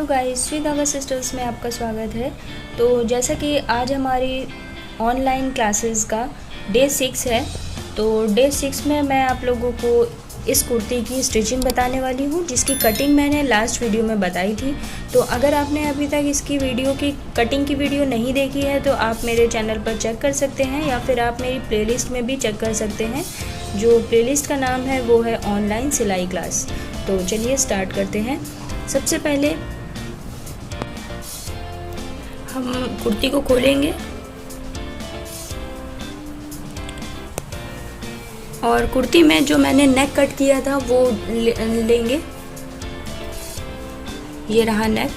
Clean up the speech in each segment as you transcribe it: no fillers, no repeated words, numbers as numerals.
Guys, Shri धागा sisters में आपका स्वागत है। तो जैसा कि आज हमारी ऑनलाइन क्लासेस का डे 6 है, तो डे 6 में मैं आप लोगों को इस कुर्ती की स्टिचिंग बताने वाली हूँ, जिसकी कटिंग मैंने लास्ट वीडियो में बताई थी। तो अगर आपने अभी तक इसकी वीडियो की कटिंग की वीडियो नहीं देखी है तो आप मेरे चैनल पर चेक कर सकते हैं, या फिर आप मेरी प्लेलिस्ट में भी चेक कर सकते हैं। जो प्लेलिस्ट का नाम है वो है ऑनलाइन सिलाई क्लास। तो चलिए स्टार्ट करते हैं। सबसे पहले हम कुर्ती को खोलेंगे और कुर्ती में जो मैंने नेक कट किया था वो लेंगे। ये रहा नेक।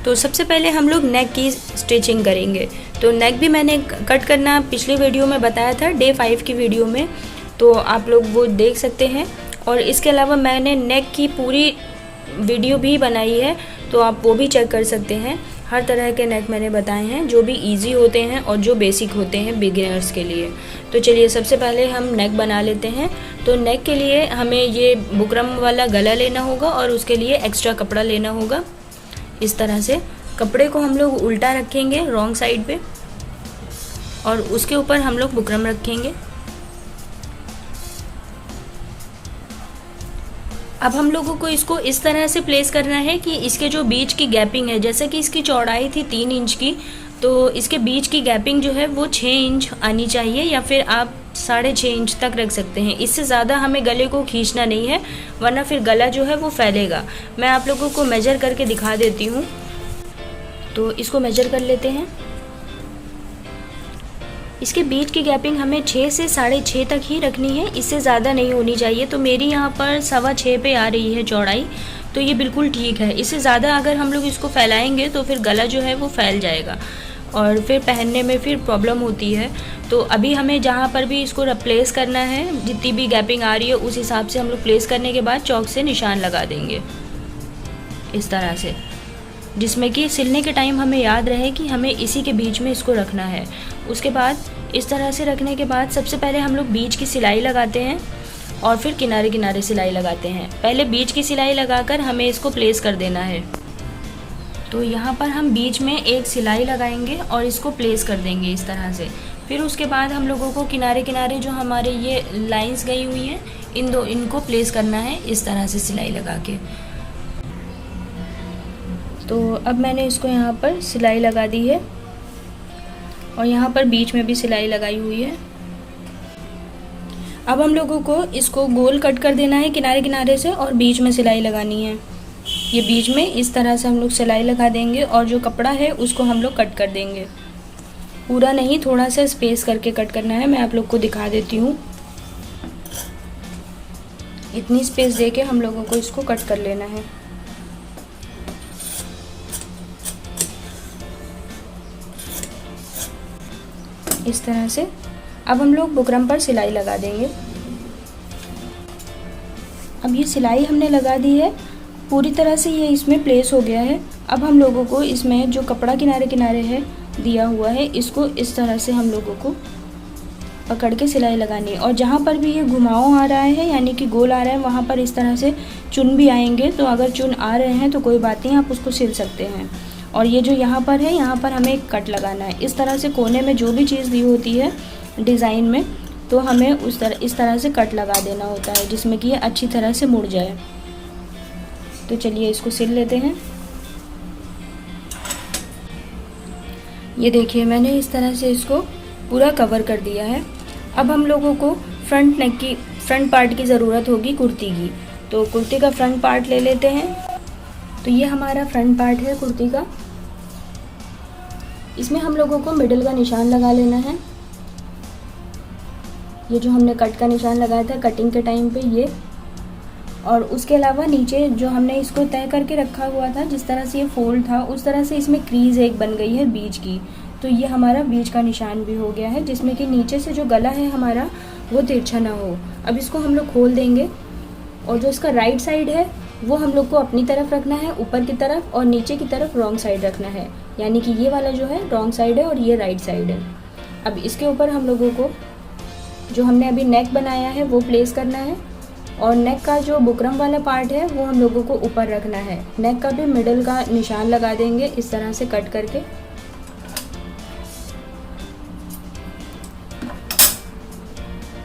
तो सबसे पहले हम लोग नेक की स्टिचिंग करेंगे। तो नेक भी मैंने कट करना पिछली वीडियो में बताया था, डे 5 की वीडियो में, तो आप लोग वो देख सकते हैं। और इसके अलावा मैंने नेक की पूरी वीडियो भी बनाई है, तो आप वो भी चेक कर सकते हैं। हर तरह के नेक मैंने बताए हैं, जो भी इजी होते हैं और जो बेसिक होते हैं बिगिनर्स के लिए। तो चलिए सबसे पहले हम नेक बना लेते हैं। तो नेक के लिए हमें ये बुकरम वाला गला लेना होगा और उसके लिए एक्स्ट्रा कपड़ा लेना होगा। इस तरह से कपड़े को हम लोग उल्टा रखेंगे रॉन्ग साइड पे, और उसके ऊपर हम लोग बुकरम रखेंगे। अब हम लोगों को इसको इस तरह से प्लेस करना है कि इसके जो बीच की गैपिंग है, जैसे कि इसकी चौड़ाई थी 3 इंच की, तो इसके बीच की गैपिंग जो है वो 6 इंच आनी चाहिए, या फिर आप 6.5 इंच तक रख सकते हैं। इससे ज़्यादा हमें गले को खींचना नहीं है, वरना फिर गला जो है वो फैलेगा। मैं आप लोगों को मेजर करके दिखा देती हूँ। तो इसको मेजर कर लेते हैं। इसके बीच की गैपिंग हमें 6 से 6.5 तक ही रखनी है, इससे ज़्यादा नहीं होनी चाहिए। तो मेरी यहाँ पर 6.25 पे आ रही है चौड़ाई, तो ये बिल्कुल ठीक है। इससे ज़्यादा अगर हम लोग इसको फैलाएंगे तो फिर गला जो है वो फैल जाएगा और फिर पहनने में फिर प्रॉब्लम होती है। तो अभी हमें जहाँ पर भी इसको रिप्लेस करना है, जितनी भी गैपिंग आ रही है उस हिसाब से हम लोग प्लेस करने के बाद चौक से निशान लगा देंगे इस तरह से, जिसमें कि सिलने के टाइम हमें याद रहे कि हमें इसी के बीच में इसको रखना है। उसके बाद इस तरह से रखने के बाद सबसे पहले हम लोग बीच की सिलाई लगाते हैं और फिर किनारे किनारे सिलाई लगाते हैं। पहले बीच की सिलाई लगाकर हमें इसको प्लेस कर देना है। तो यहाँ पर हम बीच में एक सिलाई लगाएंगे और इसको प्लेस कर देंगे इस तरह से। फिर उसके बाद हम लोगों को किनारे किनारे जो हमारे ये लाइंस गई हुई हैं, इनको प्लेस करना है इस तरह से सिलाई लगा के। तो अब मैंने इसको यहाँ पर सिलाई लगा दी है और यहाँ पर बीच में भी सिलाई लगाई हुई है। अब हम लोगों को इसको गोल कट कर देना है किनारे किनारे से और बीच में सिलाई लगानी है। ये बीच में इस तरह से हम लोग सिलाई लगा देंगे और जो कपड़ा है उसको हम लोग कट कर देंगे। पूरा नहीं, थोड़ा सा स्पेस करके कट करना है। मैं आप लोग को दिखा देती हूँ। इतनी स्पेस दे के हम लोगों को इसको कट कर लेना है। इस तरह से अब हम लोग बुकरम पर सिलाई लगा देंगे। अब ये सिलाई हमने लगा दी है, पूरी तरह से ये इसमें प्लेस हो गया है। अब हम लोगों को इसमें जो कपड़ा किनारे किनारे है दिया हुआ है, इसको इस तरह से हम लोगों को पकड़ के सिलाई लगानी है। और जहाँ पर भी ये घुमाव आ रहा है, यानी कि गोल आ रहा है, वहाँ पर इस तरह से चुन भी आएंगे। तो अगर चुन आ रहे हैं तो कोई बात नहीं, आप उसको सिल सकते हैं। और ये जो यहाँ पर है, यहाँ पर हमें एक कट लगाना है। इस तरह से कोने में जो भी चीज़ दी होती है डिज़ाइन में, तो हमें इस तरह से कट लगा देना होता है, जिसमें कि ये अच्छी तरह से मुड़ जाए। तो चलिए इसको सिल लेते हैं। ये देखिए, मैंने इस तरह से इसको पूरा कवर कर दिया है। अब हम लोगों को फ्रंट पार्ट की ज़रूरत होगी कुर्ती की। तो कुर्ती का फ्रंट पार्ट ले लेते हैं। तो ये हमारा फ्रंट पार्ट है कुर्ती का। इसमें हम लोगों को मिडिल का निशान लगा लेना है। ये जो हमने कट का निशान लगाया था कटिंग के टाइम पे, ये, और उसके अलावा नीचे जो हमने इसको तय करके रखा हुआ था, जिस तरह से ये फोल्ड था उस तरह से इसमें क्रीज एक बन गई है बीच की। तो ये हमारा बीच का निशान भी हो गया है, जिसमें कि नीचे से जो गला है हमारा वो तिरछा ना हो। अब इसको हम लोग खोल देंगे और जो इसका राइट साइड है वो हम लोग को अपनी तरफ रखना है, ऊपर की तरफ, और नीचे की तरफ रॉन्ग साइड रखना है। यानी कि ये वाला जो है रॉन्ग साइड है और ये राइट साइड है। अब इसके ऊपर हम लोगों को जो हमने अभी नेक बनाया है वो प्लेस करना है। और नेक का जो बुकरम वाला पार्ट है वो हम लोगों को ऊपर रखना है। नेक का भी मिडल का निशान लगा देंगे इस तरह से कट करके।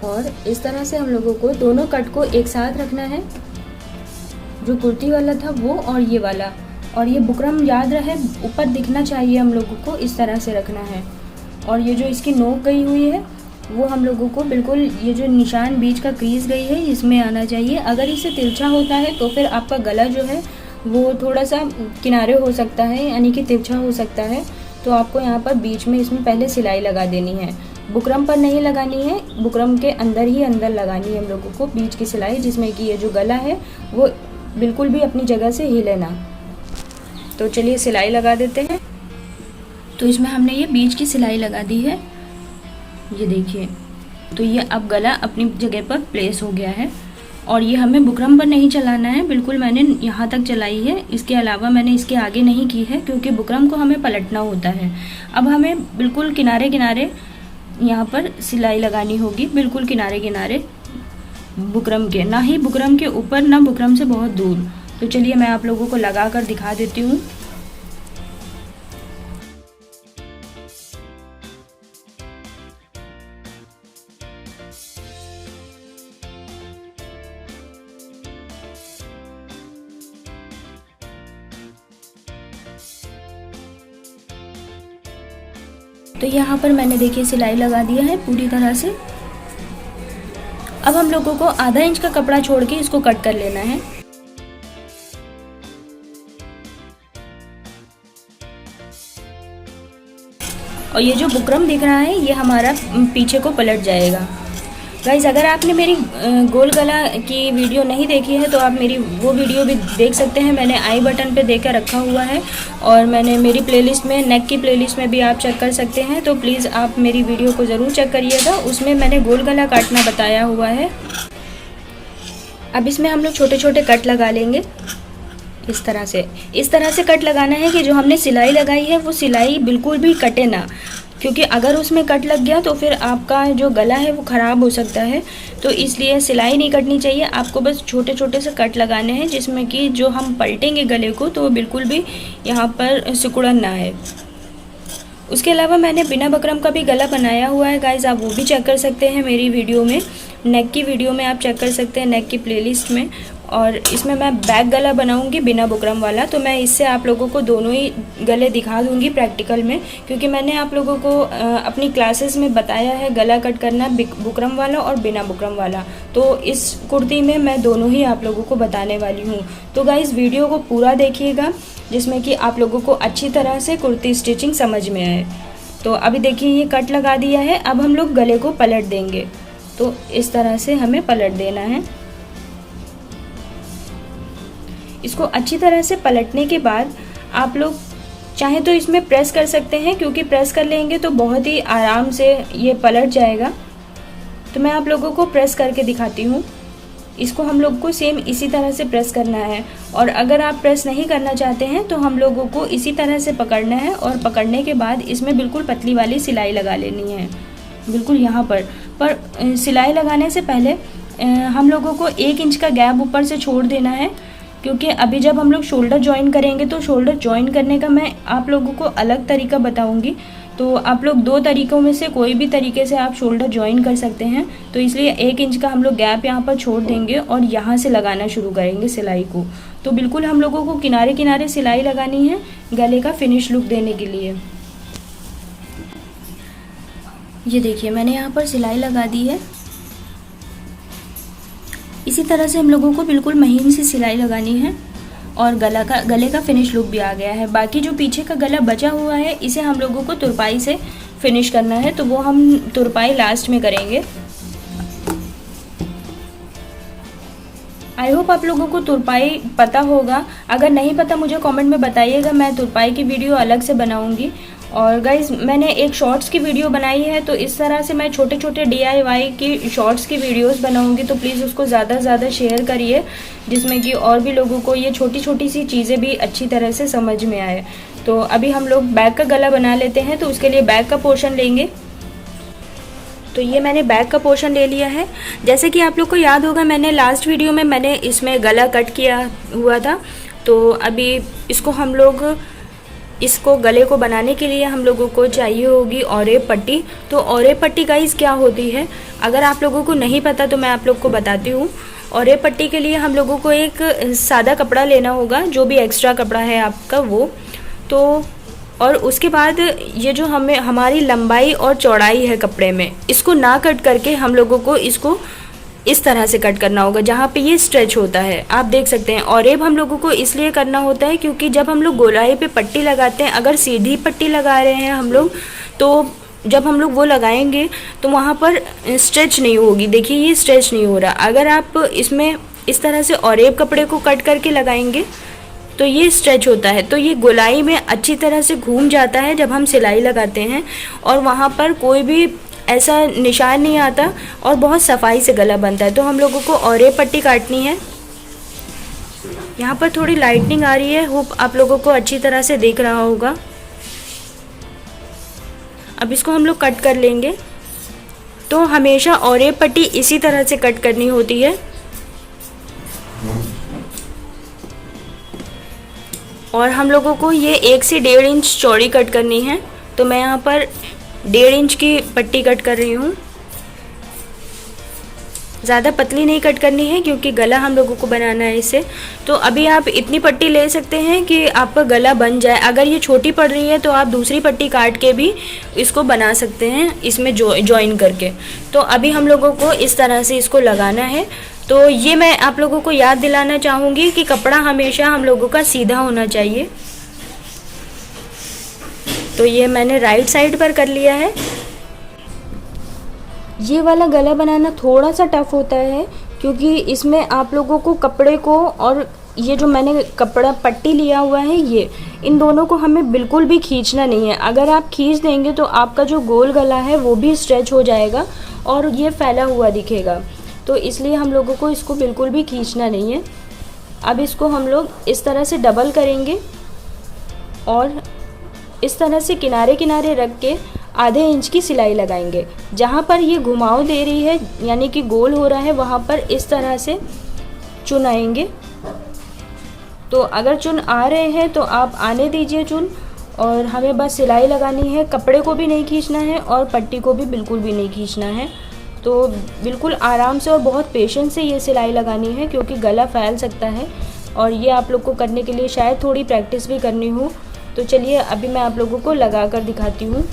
और इस तरह से हम लोगों को दोनों कट को एक साथ रखना है, जो कुर्ती वाला था वो और ये वाला। और ये बुकरम याद रहे ऊपर दिखना चाहिए, हम लोगों को इस तरह से रखना है। और ये जो इसकी नोक गई हुई है वो हम लोगों को बिल्कुल ये जो निशान बीच का क्रीज गई है इसमें आना चाहिए। अगर इसे तिरछा होता है तो फिर आपका गला जो है वो थोड़ा सा किनारे हो सकता है, यानी कि तिरछा हो सकता है। तो आपको यहाँ पर बीच में इसमें पहले सिलाई लगा देनी है। बुकरम पर नहीं लगानी है, बुकरम के अंदर ही अंदर लगानी है हम लोगों को बीच की सिलाई, जिसमें कि ये जो गला है वो बिल्कुल भी अपनी जगह से हिले ना। तो चलिए सिलाई लगा देते हैं। तो इसमें हमने ये बीच की सिलाई लगा दी है, ये देखिए। तो ये अब गला अपनी जगह पर प्लेस हो गया है। और ये हमें बुकरम पर नहीं चलाना है, बिल्कुल मैंने यहाँ तक चलाई है, इसके अलावा मैंने इसके आगे नहीं की है, क्योंकि बुकरम को हमें पलटना होता है। अब हमें बिल्कुल किनारे किनारे यहाँ पर सिलाई लगानी होगी, बिल्कुल किनारे किनारे बुकरम के, ना ही बुकरम के ऊपर ना बुकरम से बहुत दूर। तो चलिए मैं आप लोगों को लगा कर दिखा देती हूँ। तो यहाँ पर मैंने देखिए सिलाई लगा दिया है पूरी तरह से। अब हम लोगों को आधा इंच का कपड़ा छोड़ के इसको कट कर लेना है। और ये जो बुकरम दिख रहा है ये हमारा पीछे को पलट जाएगा। गाइस, अगर आपने मेरी गोल गला की वीडियो नहीं देखी है तो आप मेरी वो वीडियो भी देख सकते हैं, मैंने आई बटन पे देकर रखा हुआ है। और मैंने मेरी प्लेलिस्ट में, नेक की प्लेलिस्ट में भी आप चेक कर सकते हैं। तो प्लीज़ आप मेरी वीडियो को ज़रूर चेक करिएगा, उसमें मैंने गोल गला काटना बताया हुआ है। अब इसमें हम लोग छोटे छोटे कट लगा लेंगे इस तरह से कट लगाना है कि जो हमने सिलाई लगाई है वो सिलाई बिल्कुल भी कटे ना, क्योंकि अगर उसमें कट लग गया तो फिर आपका जो गला है वो ख़राब हो सकता है। तो इसलिए सिलाई नहीं कटनी चाहिए, आपको बस छोटे छोटे से कट लगाने हैं, जिसमें कि जो हम पलटेंगे गले को तो बिल्कुल भी यहाँ पर सिकुड़न ना आए। उसके अलावा मैंने बिना बकरम का भी गला बनाया हुआ है गाइस, आप वो भी चेक कर सकते हैं मेरी वीडियो में, नेक की वीडियो में आप चेक कर सकते हैं, नेक की प्लेलिस्ट में। और इसमें मैं बैक गला बनाऊंगी बिना बुकरम वाला, तो मैं इससे आप लोगों को दोनों ही गले दिखा दूंगी प्रैक्टिकल में, क्योंकि मैंने आप लोगों को अपनी क्लासेस में बताया है गला कट करना बुकरम वाला और बिना बुकरम वाला। तो इस कुर्ती में मैं दोनों ही आप लोगों को बताने वाली हूँ। तो गाइस वीडियो को पूरा देखिएगा, जिसमें कि आप लोगों को अच्छी तरह से कुर्ती स्टिचिंग समझ में आए। तो अभी देखिए ये कट लगा दिया है, अब हम लोग गले को पलट देंगे। तो इस तरह से हमें पलट देना है। इसको अच्छी तरह से पलटने के बाद आप लोग चाहे तो इसमें प्रेस कर सकते हैं, क्योंकि प्रेस कर लेंगे तो बहुत ही आराम से ये पलट जाएगा। तो मैं आप लोगों को प्रेस करके दिखाती हूँ। इसको हम लोग को सेम इसी तरह से प्रेस करना है, और अगर आप प्रेस नहीं करना चाहते हैं तो हम लोगों को इसी तरह से पकड़ना है, और पकड़ने के बाद इसमें बिल्कुल पतली वाली सिलाई लगा लेनी है, बिल्कुल यहाँ पर सिलाई लगाने से पहले हम लोगों को 1 इंच का गैप ऊपर से छोड़ देना है, क्योंकि अभी जब हम लोग शोल्डर ज्वाइन करेंगे तो शोल्डर ज्वाइन करने का मैं आप लोगों को अलग तरीका बताऊंगी। तो आप लोग 2 तरीक़ों में से कोई भी तरीके से आप शोल्डर ज्वाइन कर सकते हैं। तो इसलिए 1 इंच का हम लोग गैप यहाँ पर छोड़ देंगे और यहाँ से लगाना शुरू करेंगे सिलाई को। तो बिल्कुल हम लोगों को किनारे किनारे सिलाई लगानी है गले का फिनिश लुक देने के लिए। ये देखिए मैंने यहाँ पर सिलाई लगा दी है। इसी तरह से हम लोगों को बिल्कुल महीन सी सिलाई लगानी है, और गले का फिनिश लुक भी आ गया है। बाकी जो पीछे का गला बचा हुआ है इसे हम लोगों को तुरपाई से फिनिश करना है, तो वो हम तुरपाई लास्ट में करेंगे। आई होप आप लोगों को तुरपाई पता होगा, अगर नहीं पता मुझे कमेंट में बताइएगा, मैं तुरपाई की वीडियो अलग से बनाऊंगी। और गाइज़ मैंने एक शॉर्ट्स की वीडियो बनाई है, तो इस तरह से मैं छोटे छोटे DIY की शॉर्ट्स की वीडियोस बनाऊंगी, तो प्लीज़ उसको ज़्यादा से ज़्यादा शेयर करिए, जिसमें कि और भी लोगों को ये छोटी छोटी सी चीज़ें भी अच्छी तरह से समझ में आए। तो अभी हम लोग बैक का गला बना लेते हैं, तो उसके लिए बैक का पोर्शन लेंगे। तो ये मैंने बैक का पोर्शन ले लिया है। जैसे कि आप लोग को याद होगा, मैंने लास्ट वीडियो में मैंने इसमें गला कट किया हुआ था। तो अभी इसको गले को बनाने के लिए हम लोगों को चाहिए होगी ऑरेप पट्टी। तो ऑरेप पट्टी गाइस क्या होती है, अगर आप लोगों को नहीं पता तो मैं आप लोग को बताती हूँ। ऑरेप पट्टी के लिए हम लोगों को एक सादा कपड़ा लेना होगा, जो भी एक्स्ट्रा कपड़ा है आपका वो। तो और उसके बाद ये जो हमारी लंबाई और चौड़ाई है कपड़े में, इसको ना कट करके हम लोगों को इसको इस तरह से कट करना होगा जहाँ पे ये स्ट्रेच होता है। आप देख सकते हैं। और अब हम लोगों को इसलिए करना होता है क्योंकि जब हम लोग गोलाई पे पट्टी लगाते हैं, अगर सीधी पट्टी लगा रहे हैं हम लोग, तो जब हम लोग वो लगाएंगे तो वहाँ पर स्ट्रेच नहीं होगी। देखिए ये स्ट्रेच नहीं हो रहा। अगर आप इसमें इस तरह से ऑरेब कपड़े को कट करके लगाएंगे तो ये स्ट्रेच होता है, तो ये गोलाई में अच्छी तरह से घूम जाता है जब हम सिलाई लगाते हैं, और वहाँ पर कोई भी ऐसा निशान नहीं आता और बहुत सफाई से गला बनता है। तो हम लोगों को ऑरेब पट्टी काटनी है। यहाँ पर थोड़ी लाइटनिंग आ रही है, होप आप लोगों को अच्छी तरह से दिख रहा होगा। अब इसको हम लोग कट कर लेंगे। तो हमेशा ऑरेब पट्टी इसी तरह से कट करनी होती है, और हम लोगों को ये 1 से 1.5 इंच चौड़ी कट करनी है। तो मैं यहाँ पर 1.5 इंच की पट्टी कट कर रही हूँ। ज़्यादा पतली नहीं कट करनी है क्योंकि गला हम लोगों को बनाना है इसे। तो अभी आप इतनी पट्टी ले सकते हैं कि आपका गला बन जाए। अगर ये छोटी पड़ रही है तो आप दूसरी पट्टी काट के भी इसको बना सकते हैं, इसमें जॉइन करके। तो अभी हम लोगों को इस तरह से इसको लगाना है। तो ये मैं आप लोगों को याद दिलाना चाहूँगी कि कपड़ा हमेशा हम लोगों का सीधा होना चाहिए। तो ये मैंने राइट साइड पर कर लिया है। ये वाला गला बनाना थोड़ा सा टफ होता है क्योंकि इसमें आप लोगों को कपड़े को और ये जो मैंने कपड़ा पट्टी लिया हुआ है, ये इन दोनों को हमें बिल्कुल भी खींचना नहीं है। अगर आप खींच देंगे तो आपका जो गोल गला है वो भी स्ट्रेच हो जाएगा और ये फैला हुआ दिखेगा। तो इसलिए हम लोगों को इसको बिल्कुल भी खींचना नहीं है। अब इसको हम लोग इस तरह से डबल करेंगे और इस तरह से किनारे किनारे रख के आधे इंच की सिलाई लगाएंगे। जहाँ पर ये घुमाव दे रही है यानी कि गोल हो रहा है, वहाँ पर इस तरह से चुन आएंगे। तो अगर चुन आ रहे हैं तो आप आने दीजिए चुन, और हमें बस सिलाई लगानी है। कपड़े को भी नहीं खींचना है और पट्टी को भी बिल्कुल भी नहीं खींचना है। तो बिल्कुल आराम से और बहुत पेशेंस से ये सिलाई लगानी है क्योंकि गला फैल सकता है, और ये आप लोग को करने के लिए शायद थोड़ी प्रैक्टिस भी करनी हो। तो चलिए अभी मैं आप लोगों को लगा कर दिखाती हूँ।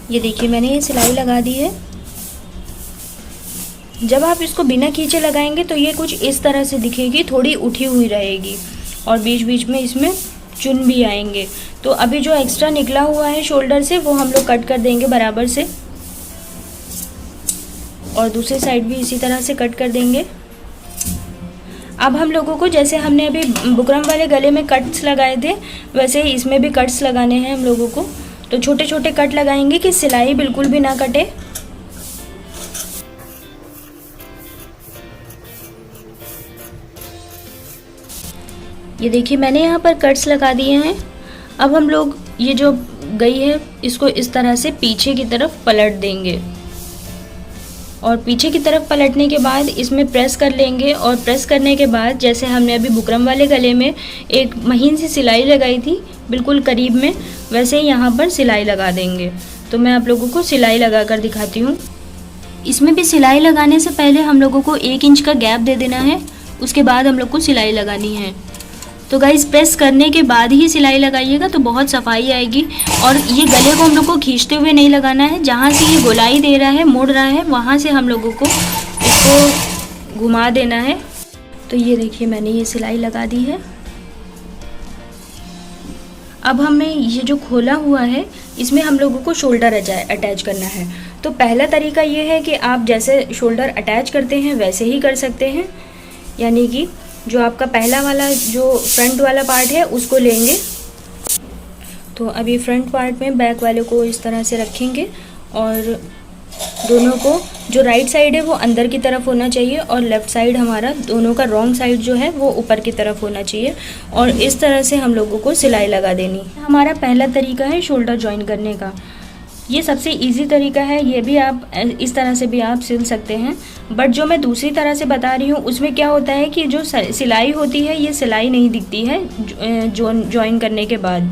ये देखिए मैंने ये सिलाई लगा दी है। जब आप इसको बिना खींचे लगाएंगे तो ये कुछ इस तरह से दिखेगी, थोड़ी उठी हुई रहेगी और बीच बीच में इसमें चुन भी आएंगे। तो अभी जो एक्स्ट्रा निकला हुआ है शोल्डर से वो हम लोग कट कर देंगे बराबर से, और दूसरी साइड भी इसी तरह से कट कर देंगे। अब हम लोगों को जैसे हमने अभी बुकरम वाले गले में कट्स लगाए थे वैसे ही इसमें भी कट्स लगाने हैं हम लोगों को। तो छोटे छोटे कट लगाएंगे कि सिलाई बिल्कुल भी ना कटे। ये देखिए मैंने यहाँ पर कट्स लगा दिए हैं। अब हम लोग ये जो गई है इसको इस तरह से पीछे की तरफ पलट देंगे, और पीछे की तरफ पलटने के बाद इसमें प्रेस कर लेंगे। और प्रेस करने के बाद जैसे हमने अभी बुकरम वाले गले में एक महीन सी सिलाई लगाई थी बिल्कुल करीब में, वैसे ही यहाँ पर सिलाई लगा देंगे। तो मैं आप लोगों को सिलाई लगा कर दिखाती हूँ। इसमें भी सिलाई लगाने से पहले हम लोगों को 1 इंच का गैप दे देना है, उसके बाद हम लोग को सिलाई लगानी है। तो गाइस प्रेस करने के बाद ही सिलाई लगाइएगा तो बहुत सफाई आएगी। और ये गले को हम लोग को खींचते हुए नहीं लगाना है, जहाँ से ये गोलाई दे रहा है मुड़ रहा है वहाँ से हम लोगों को इसको घुमा देना है। तो ये देखिए मैंने ये सिलाई लगा दी है। अब हमें ये जो खोला हुआ है इसमें हम लोगों को शोल्डर अटैच करना है। तो पहला तरीका ये है कि आप जैसे शोल्डर अटैच करते हैं वैसे ही कर सकते हैं, यानी कि जो आपका पहला वाला जो फ्रंट वाला पार्ट है उसको लेंगे। तो अभी फ्रंट पार्ट में बैक वाले को इस तरह से रखेंगे और दोनों को, जो राइट साइड है वो अंदर की तरफ होना चाहिए और लेफ़्ट साइड हमारा, दोनों का रॉन्ग साइड जो है वो ऊपर की तरफ होना चाहिए। और इस तरह से हम लोगों को सिलाई लगा देनी। हमारा पहला तरीका है शोल्डर जॉइन करने का। ये सबसे इजी तरीका है, ये भी आप इस तरह से भी आप सिल सकते हैं। बट जो मैं दूसरी तरह से बता रही हूँ उसमें क्या होता है कि जो सिलाई होती है ये सिलाई नहीं दिखती है जॉइन करने के बाद।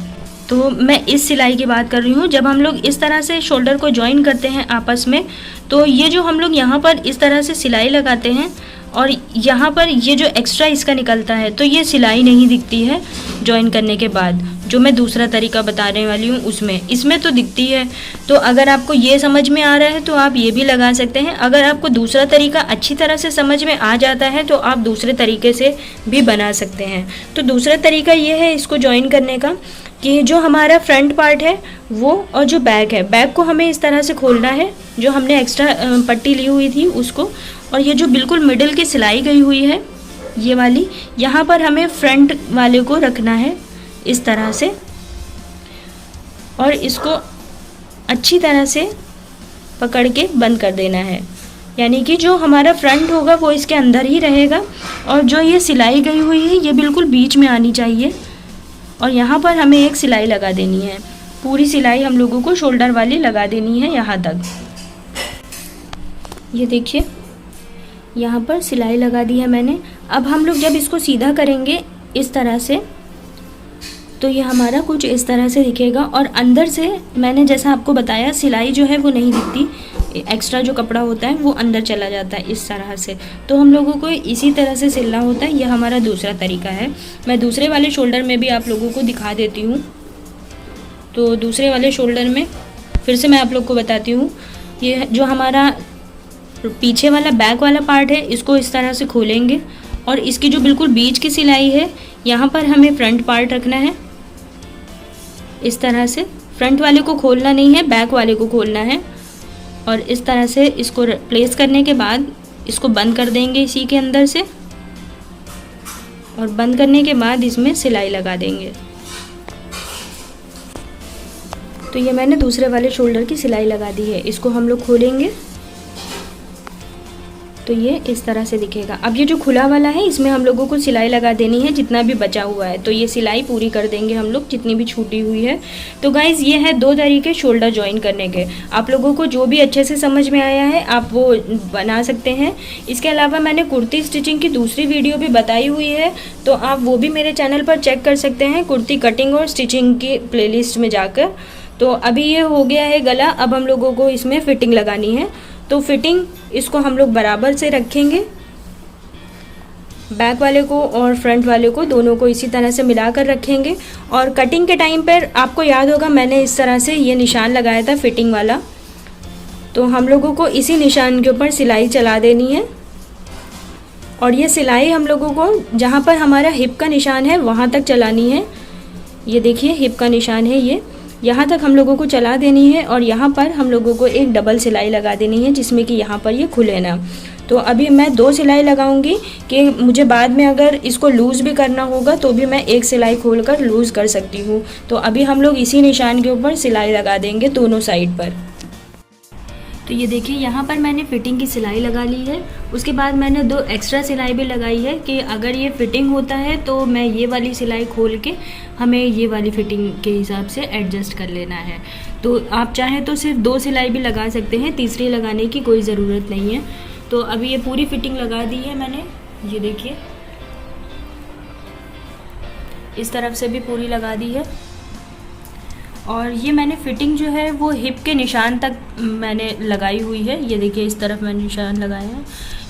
तो मैं इस सिलाई की बात कर रही हूँ। जब हम लोग इस तरह से शोल्डर को जॉइन करते हैं आपस में, तो ये जो हम लोग यहाँ पर इस तरह से सिलाई लगाते हैं और यहाँ पर ये जो एक्स्ट्रा इसका निकलता है, तो ये सिलाई नहीं दिखती है जॉइन करने के बाद। जो मैं दूसरा तरीका बताने वाली हूँ उसमें, इसमें तो दिखती है। तो अगर आपको ये समझ में आ रहा है तो आप ये भी लगा सकते हैं। अगर आपको दूसरा तरीका अच्छी तरह से समझ में आ जाता है तो आप दूसरे तरीके से भी बना सकते हैं। तो दूसरा तरीका ये है इसको जॉइन करने का कि जो हमारा फ्रंट पार्ट है वो और जो बैक है, बैक को हमें इस तरह से खोलना है, जो हमने एक्स्ट्रा पट्टी ली हुई थी उसको। और ये जो बिल्कुल मिडिल की सिलाई गई हुई है ये वाली, यहाँ पर हमें फ्रंट वाले को रखना है इस तरह से और इसको अच्छी तरह से पकड़ के बंद कर देना है। यानी कि जो हमारा फ्रंट होगा वो इसके अंदर ही रहेगा और जो ये सिलाई गई हुई है ये बिल्कुल बीच में आनी चाहिए। और यहाँ पर हमें एक सिलाई लगा देनी है, पूरी सिलाई हम लोगों को शोल्डर वाली लगा देनी है यहाँ तक। ये देखिए यहाँ पर सिलाई लगा दी है मैंने। अब हम लोग जब इसको सीधा करेंगे इस तरह से, तो ये हमारा कुछ इस तरह से दिखेगा। और अंदर से मैंने जैसा आपको बताया सिलाई जो है वो नहीं दिखती, एक्स्ट्रा जो कपड़ा होता है वो अंदर चला जाता है इस तरह से। तो हम लोगों को इसी तरह से सिलना होता है। यह हमारा दूसरा तरीका है। मैं दूसरे वाले शोल्डर में भी आप लोगों को दिखा देती हूँ। तो दूसरे वाले शोल्डर में फिर से मैं आप लोग को बताती हूँ। ये जो हमारा पीछे वाला बैक वाला पार्ट है इसको इस तरह से खोलेंगे और इसकी जो बिल्कुल बीच की सिलाई है यहाँ पर हमें फ्रंट पार्ट रखना है इस तरह से। फ्रंट वाले को खोलना नहीं है, बैक वाले को खोलना है। और इस तरह से इसको प्लेस करने के बाद इसको बंद कर देंगे इसी के अंदर से, और बंद करने के बाद इसमें सिलाई लगा देंगे। तो ये मैंने दूसरे वाले शोल्डर की सिलाई लगा दी है। इसको हम लोग खोलेंगे तो ये इस तरह से दिखेगा। अब ये जो खुला वाला है इसमें हम लोगों को सिलाई लगा देनी है जितना भी बचा हुआ है। तो ये सिलाई पूरी कर देंगे हम लोग जितनी भी छूटी हुई है। तो गाइज़ ये है 2 तरीके शोल्डर जॉइन करने के। आप लोगों को जो भी अच्छे से समझ में आया है आप वो बना सकते हैं। इसके अलावा मैंने कुर्ती स्टिचिंग की दूसरी वीडियो भी बताई हुई है, तो आप वो भी मेरे चैनल पर चेक कर सकते हैं, कुर्ती कटिंग और स्टिचिंग की प्लेलिस्ट में जाकर। तो अभी ये हो गया है गला। अब हम लोगों को इसमें फिटिंग लगानी है। तो फिटिंग इसको हम लोग बराबर से रखेंगे, बैक वाले को और फ्रंट वाले को दोनों को इसी तरह से मिलाकर रखेंगे। और कटिंग के टाइम पर आपको याद होगा मैंने इस तरह से ये निशान लगाया था फिटिंग वाला। तो हम लोगों को इसी निशान के ऊपर सिलाई चला देनी है और ये सिलाई हम लोगों को जहाँ पर हमारा हिप का निशान है वहाँ तक चलानी है। ये देखिए हिप का निशान है, ये यहाँ तक हम लोगों को चला देनी है। और यहाँ पर हम लोगों को एक डबल सिलाई लगा देनी है जिसमें कि यहाँ पर ये खुले ना। तो अभी मैं 2 सिलाई लगाऊंगी कि मुझे बाद में अगर इसको लूज़ भी करना होगा तो भी मैं एक सिलाई खोलकर लूज़ कर सकती हूँ। तो अभी हम लोग इसी निशान के ऊपर सिलाई लगा देंगे दोनों साइड पर। तो ये देखिए यहाँ पर मैंने फिटिंग की सिलाई लगा ली है। उसके बाद मैंने 2 एक्स्ट्रा सिलाई भी लगाई है कि अगर ये फिटिंग होता है तो मैं ये वाली सिलाई खोल के हमें ये वाली फिटिंग के हिसाब से एडजस्ट कर लेना है। तो आप चाहें तो सिर्फ 2 सिलाई भी लगा सकते हैं, तीसरी लगाने की कोई ज़रूरत नहीं है। तो अभी ये पूरी फिटिंग लगा दी है मैंने, ये देखिए इस तरफ से भी पूरी लगा दी है। और ये मैंने फिटिंग जो है वो हिप के निशान तक मैंने लगाई हुई है। ये देखिए इस तरफ मैंने निशान लगाया है,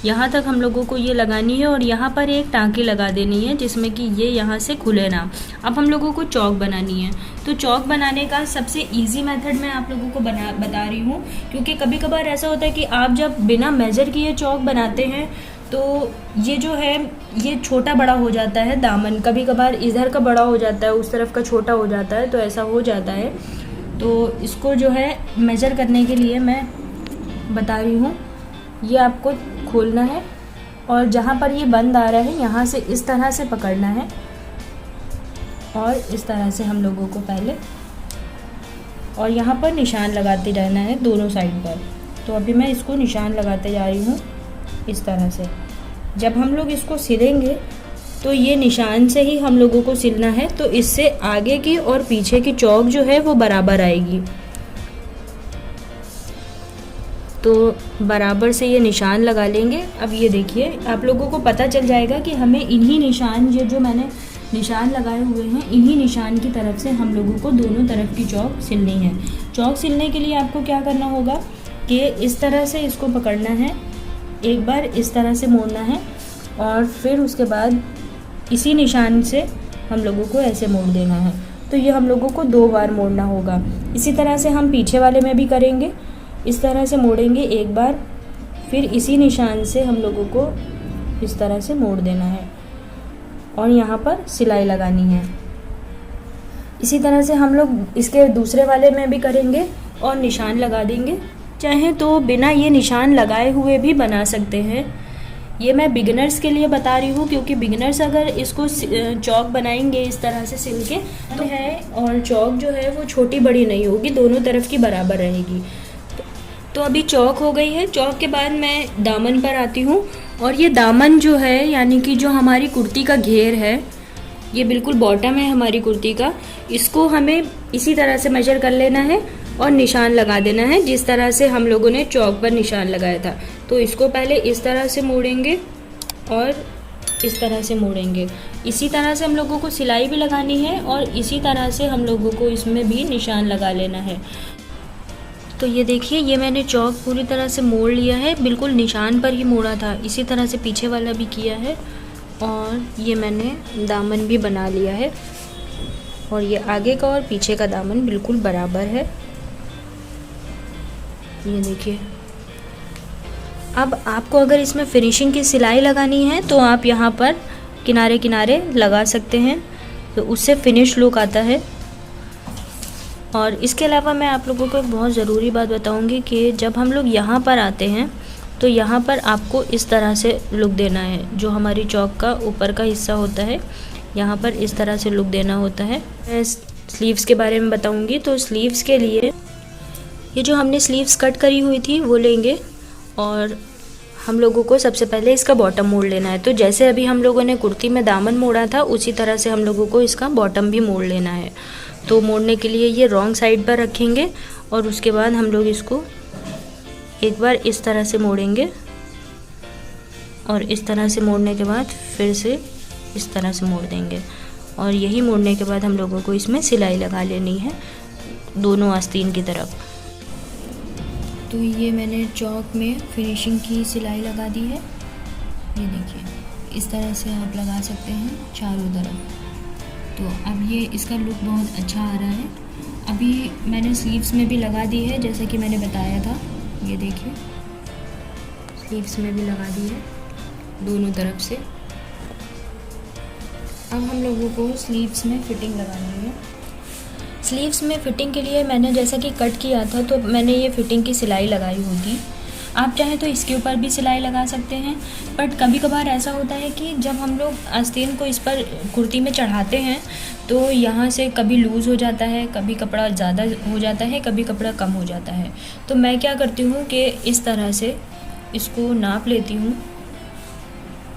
यहाँ तक हम लोगों को ये लगानी है। और यहाँ पर एक टाँकी लगा देनी है जिसमें कि ये यहाँ से खुले ना। अब हम लोगों को चौक बनानी है। तो चौक बनाने का सबसे इजी मेथड मैं आप लोगों को बता रही हूँ, क्योंकि कभी कभार ऐसा होता है कि आप जब बिना मेज़र किए चौक बनाते हैं तो ये जो है ये छोटा बड़ा हो जाता है दामन। कभी कभार इधर का बड़ा हो जाता है, उस तरफ का छोटा हो जाता है, तो ऐसा हो जाता है। तो इसको जो है मेज़र करने के लिए मैं बता रही हूँ, ये आपको खोलना है और जहाँ पर ये बंद आ रहा है यहाँ से इस तरह से पकड़ना है और इस तरह से हम लोगों को पहले, और यहाँ पर निशान लगाते रहना है दोनों साइड पर। तो अभी मैं इसको निशान लगाते जा रही हूँ इस तरह से। जब हम लोग इसको सिलेंगे तो ये निशान से ही हम लोगों को सिलना है, तो इससे आगे की और पीछे की चौक जो है वो बराबर आएगी। तो बराबर से ये निशान लगा लेंगे। अब ये देखिए आप लोगों को पता चल जाएगा कि हमें इन्हीं निशान, ये जो मैंने निशान लगाए हुए हैं, इन्हीं निशान की तरफ से हम लोगों को दोनों तरफ की चौक सिलनी है। चौक सिलने के लिए आपको क्या करना होगा कि इस तरह से इसको पकड़ना है, एक बार इस तरह से मोड़ना है और फिर उसके बाद इसी निशान से हम लोगों को ऐसे मोड़ देना है। तो ये हम लोगों को 2 बार मोड़ना होगा। इसी तरह से हम पीछे वाले में भी करेंगे, इस तरह से मोड़ेंगे एक बार, फिर इसी निशान से हम लोगों को इस तरह से मोड़ देना है और यहाँ पर सिलाई लगानी है। इसी तरह से हम लोग इसके दूसरे वाले में भी करेंगे और निशान लगा देंगे। चाहे तो बिना ये निशान लगाए हुए भी बना सकते हैं। ये मैं बिगिनर्स के लिए बता रही हूँ, क्योंकि बिगिनर्स अगर इसको चौक बनाएंगे इस तरह से सिल के तो है, और चौक जो है वो छोटी बड़ी नहीं होगी, दोनों तरफ की बराबर रहेगी। तो अभी चौक हो गई है। चौक के बाद मैं दामन पर आती हूँ, और ये दामन जो है यानी कि जो हमारी कुर्ती का घेर है, ये बिल्कुल बॉटम है हमारी कुर्ती का, इसको हमें इसी तरह से मेजर कर लेना है और निशान लगा देना है जिस तरह से हम लोगों ने चौक पर निशान लगाया था। तो इसको पहले इस तरह से मोड़ेंगे और इस तरह से मोड़ेंगे। इसी तरह से हम लोगों को सिलाई भी लगानी है और इसी तरह से हम लोगों को इसमें भी निशान लगा लेना है। तो ये देखिए, ये मैंने चौक पूरी तरह से मोड़ लिया है, बिल्कुल निशान पर ही मोड़ा था। इसी तरह से पीछे वाला भी किया है और ये मैंने दामन भी बना लिया है, और ये आगे का और पीछे का दामन बिल्कुल बराबर है। ये देखिए। अब आपको अगर इसमें फिनिशिंग की सिलाई लगानी है तो आप यहाँ पर किनारे किनारे लगा सकते हैं, तो उससे फिनिश लुक आता है। और इसके अलावा मैं आप लोगों को एक बहुत ज़रूरी बात बताऊंगी कि जब हम लोग यहाँ पर आते हैं तो यहाँ पर आपको इस तरह से लुक देना है। जो हमारी चौक का ऊपर का हिस्सा होता है, यहाँ पर इस तरह से लुक देना होता है। मैं स्लीव्स के बारे में बताऊंगी। तो स्लीव्स के लिए ये जो हमने स्लीव्स कट करी हुई थी वो लेंगे, और हम लोगों को सबसे पहले इसका बॉटम मोड़ लेना है। तो जैसे अभी हम लोगों ने कुर्ती में दामन मोड़ा था, उसी तरह से हम लोगों को इसका बॉटम भी मोड़ लेना है। तो मोड़ने के लिए ये रॉन्ग साइड पर रखेंगे और उसके बाद हम लोग इसको एक बार इस तरह से मोड़ेंगे, और इस तरह से मोड़ने के बाद फिर से इस तरह से मोड़ देंगे, और यही मोड़ने के बाद हम लोगों को इसमें सिलाई लगा लेनी है दोनों आस्तीन की तरफ। तो ये मैंने चौक में फिनिशिंग की सिलाई लगा दी है। ये देखिए, इस तरह से आप लगा सकते हैं चारों तरफ। तो अब ये इसका लुक बहुत अच्छा आ रहा है। अभी मैंने स्लीव्स में भी लगा दी है जैसे कि मैंने बताया था। ये देखिए, स्लीव्स में भी लगा दी है दोनों तरफ से। अब हम लोगों को स्लीव्स में फिटिंग लगानी है। स्लीव्स में फ़िटिंग के लिए मैंने जैसा कि कट किया था तो मैंने ये फ़िटिंग की सिलाई लगाई हुई थी। आप चाहे तो इसके ऊपर भी सिलाई लगा सकते हैं, बट कभी कभार ऐसा होता है कि जब हम लोग आस्तीन को इस पर कुर्ती में चढ़ाते हैं तो यहाँ से कभी लूज़ हो जाता है, कभी कपड़ा ज़्यादा हो जाता है, कभी कपड़ा कम हो जाता है। तो मैं क्या करती हूँ कि इस तरह से इसको नाप लेती हूँ।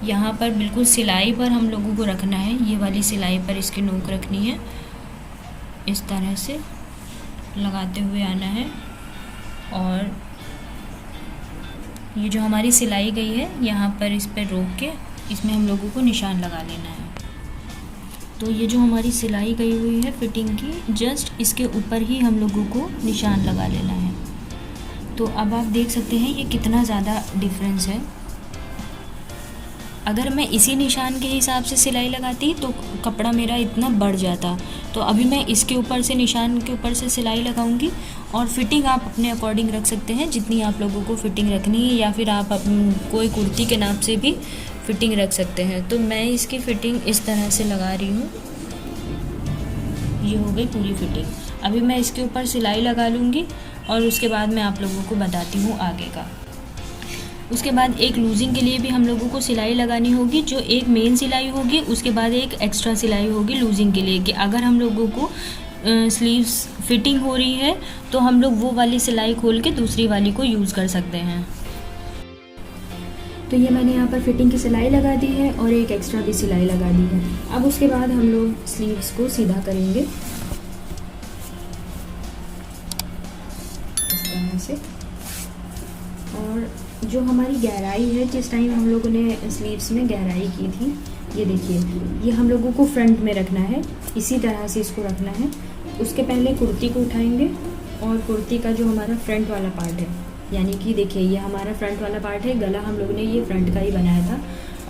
यहाँ पर बिल्कुल सिलाई पर हम लोगों को रखना है, ये वाली सिलाई पर इसकी नोक रखनी है। इस तरह से लगाते हुए आना है, और ये जो हमारी सिलाई गई है यहाँ पर इस पर रोक के इसमें हम लोगों को निशान लगा लेना है। तो ये जो हमारी सिलाई गई हुई है फिटिंग की, जस्ट इसके ऊपर ही हम लोगों को निशान लगा लेना है। तो अब आप देख सकते हैं ये कितना ज़्यादा डिफरेंस है। अगर मैं इसी निशान के हिसाब से सिलाई लगाती तो कपड़ा मेरा इतना बढ़ जाता। तो अभी मैं इसके ऊपर से, निशान के ऊपर से सिलाई लगाऊंगी, और फिटिंग आप अपने अकॉर्डिंग रख सकते हैं जितनी आप लोगों को फिटिंग रखनी है, या फिर आप कोई कुर्ती के नाप से भी फिटिंग रख सकते हैं। तो मैं इसकी फ़िटिंग इस तरह से लगा रही हूँ। ये हो गई पूरी फिटिंग। अभी मैं इसके ऊपर सिलाई लगा लूँगी और उसके बाद मैं आप लोगों को बताती हूँ आगे का। उसके बाद एक लूजिंग के लिए भी हम लोगों को सिलाई लगानी होगी, जो एक मेन सिलाई होगी, उसके बाद एक एक्स्ट्रा सिलाई होगी लूजिंग के लिए, कि अगर हम लोगों को स्लीव्स फिटिंग हो रही है तो हम लोग वो वाली सिलाई खोल के दूसरी वाली को यूज़ कर सकते हैं। तो ये मैंने यहाँ पर फिटिंग की सिलाई लगा दी है और एक एक्स्ट्रा भी सिलाई लगा दी है। अब उसके बाद हम लोग स्लीव्स को सीधा करेंगे इस तरह से। और जो हमारी गहराई है, जिस टाइम हम लोगों ने स्लीव्स में गहराई की थी, ये देखिए, ये हम लोगों को फ्रंट में रखना है, इसी तरह से इसको रखना है। उसके पहले कुर्ती को उठाएंगे और कुर्ती का जो हमारा फ्रंट वाला पार्ट है, यानी कि देखिए ये हमारा फ्रंट वाला पार्ट है, गला हम लोगों ने ये फ्रंट का ही बनाया था।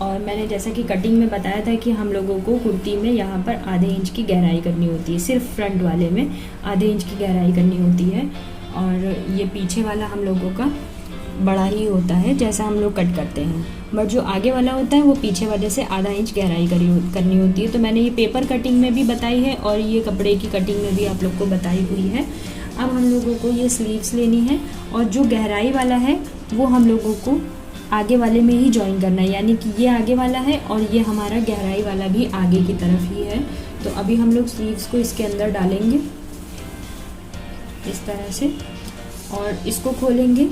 और मैंने जैसा कि कटिंग में बताया था कि हम लोगों को कुर्ती में यहाँ पर आधे इंच की गहराई करनी होती है, सिर्फ फ्रंट वाले में आधे इंच की गहराई करनी होती है। और ये पीछे वाला हम लोगों का बड़ा ही होता है जैसा हम लोग कट करते हैं, बट जो आगे वाला होता है वो पीछे वाले से आधा इंच गहराई करनी होती है। तो मैंने ये पेपर कटिंग में भी बताई है और ये कपड़े की कटिंग में भी आप लोग को बताई हुई है। अब हम लोगों को ये स्लीव्स लेनी है और जो गहराई वाला है वो हम लोगों को आगे वाले में ही जॉइन करना है, यानी कि ये आगे वाला है और ये हमारा गहराई वाला भी आगे की तरफ ही है। तो अभी हम लोग स्लीव्स को इसके अंदर डालेंगे इस तरह से और इसको खोलेंगे।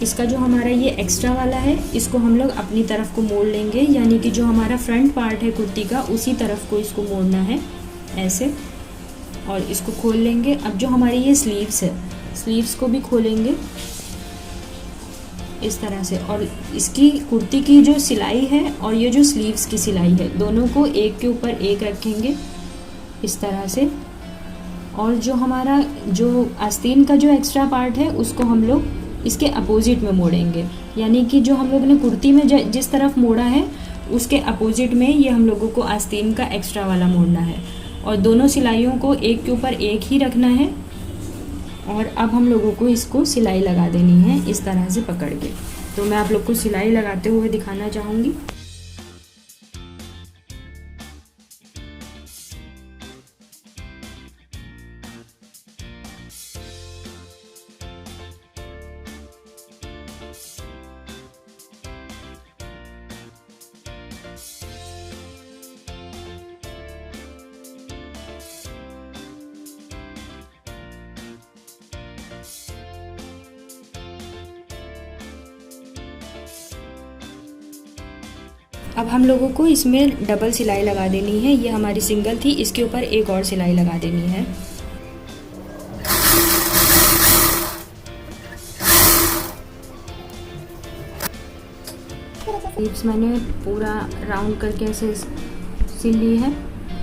इसका जो हमारा ये एक्स्ट्रा वाला है इसको हम लोग अपनी तरफ को मोड़ लेंगे, यानी कि जो हमारा फ्रंट पार्ट है कुर्ती का उसी तरफ को इसको मोड़ना है ऐसे, और इसको खोल लेंगे। अब जो हमारी ये स्लीव्स है, स्लीव्स को भी खोलेंगे इस तरह से, और इसकी कुर्ती की जो सिलाई है और ये जो स्लीव्स की सिलाई है दोनों को एक के ऊपर एक रखेंगे इस तरह से। और जो हमारा जो आस्तीन का जो एक्स्ट्रा पार्ट है उसको हम लोग इसके अपोजिट में मोड़ेंगे, यानी कि जो हम लोग ने कुर्ती में जिस तरफ मोड़ा है उसके अपोजिट में ये हम लोगों को आस्तीन का एक्स्ट्रा वाला मोड़ना है। और दोनों सिलाइयों को एक के ऊपर एक ही रखना है। और अब हम लोगों को इसको सिलाई लगा देनी है इस तरह से पकड़ के। तो मैं आप लोग को सिलाई लगाते हुए दिखाना चाहूँगी। अब हम लोगों को इसमें डबल सिलाई लगा देनी है। ये हमारी सिंगल थी, इसके ऊपर एक और सिलाई लगा देनी है। स्लीव्स मैंने पूरा राउंड करके ऐसे सिल ली है।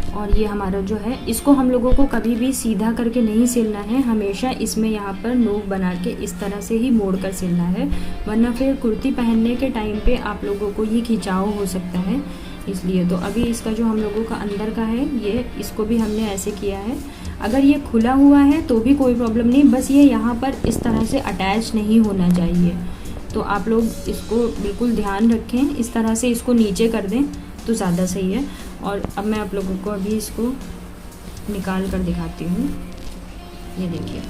और ये हमारा जो है इसको हम लोगों को कभी भी सीधा करके नहीं सिलना है, हमेशा इसमें यहाँ पर नोक बना के इस तरह से ही मोड़ कर सिलना है, वरना फिर कुर्ती पहनने के टाइम पे आप लोगों को ये खिंचाव हो सकता है। इसलिए तो अभी इसका जो हम लोगों का अंदर का है ये, इसको भी हमने ऐसे किया है। अगर ये खुला हुआ है तो भी कोई प्रॉब्लम नहीं, बस ये यहाँ पर इस तरह से अटैच नहीं होना चाहिए। तो आप लोग इसको बिल्कुल ध्यान रखें, इस तरह से इसको नीचे कर दें तो ज़्यादा सही है। और अब मैं आप लोगों को अभी इसको निकाल कर दिखाती हूँ। ये देखिए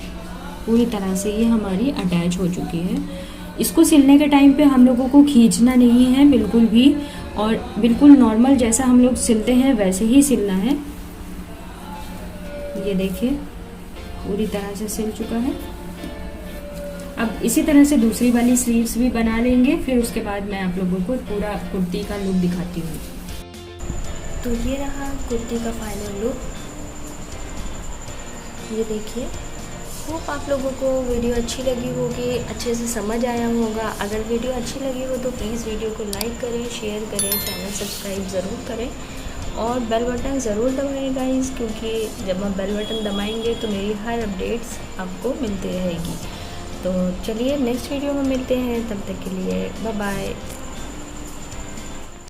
पूरी तरह से ये हमारी अटैच हो चुकी है। इसको सिलने के टाइम पे हम लोगों को खींचना नहीं है बिल्कुल भी, और बिल्कुल नॉर्मल जैसा हम लोग सिलते हैं वैसे ही सिलना है। ये देखिए पूरी तरह से सिल चुका है। अब इसी तरह से दूसरी वाली स्लीव्स भी बना लेंगे, फिर उसके बाद मैं आप लोगों को पूरा कुर्ती का लुक दिखाती हूँ। तो ये रहा कुर्ती का फाइनल लुक, ये देखिए। होप आप लोगों को वीडियो अच्छी लगी होगी, अच्छे से समझ आया होगा। अगर वीडियो अच्छी लगी हो तो प्लीज़ वीडियो को लाइक करें, शेयर करें, चैनल सब्सक्राइब ज़रूर करें और बेल बटन ज़रूर दबाएं गाइस, क्योंकि जब हम बेल बटन दबाएंगे तो मेरी हर अपडेट्स आपको मिलती रहेगी। तो चलिए नेक्स्ट वीडियो में मिलते हैं, तब तक के लिए बाय बाय।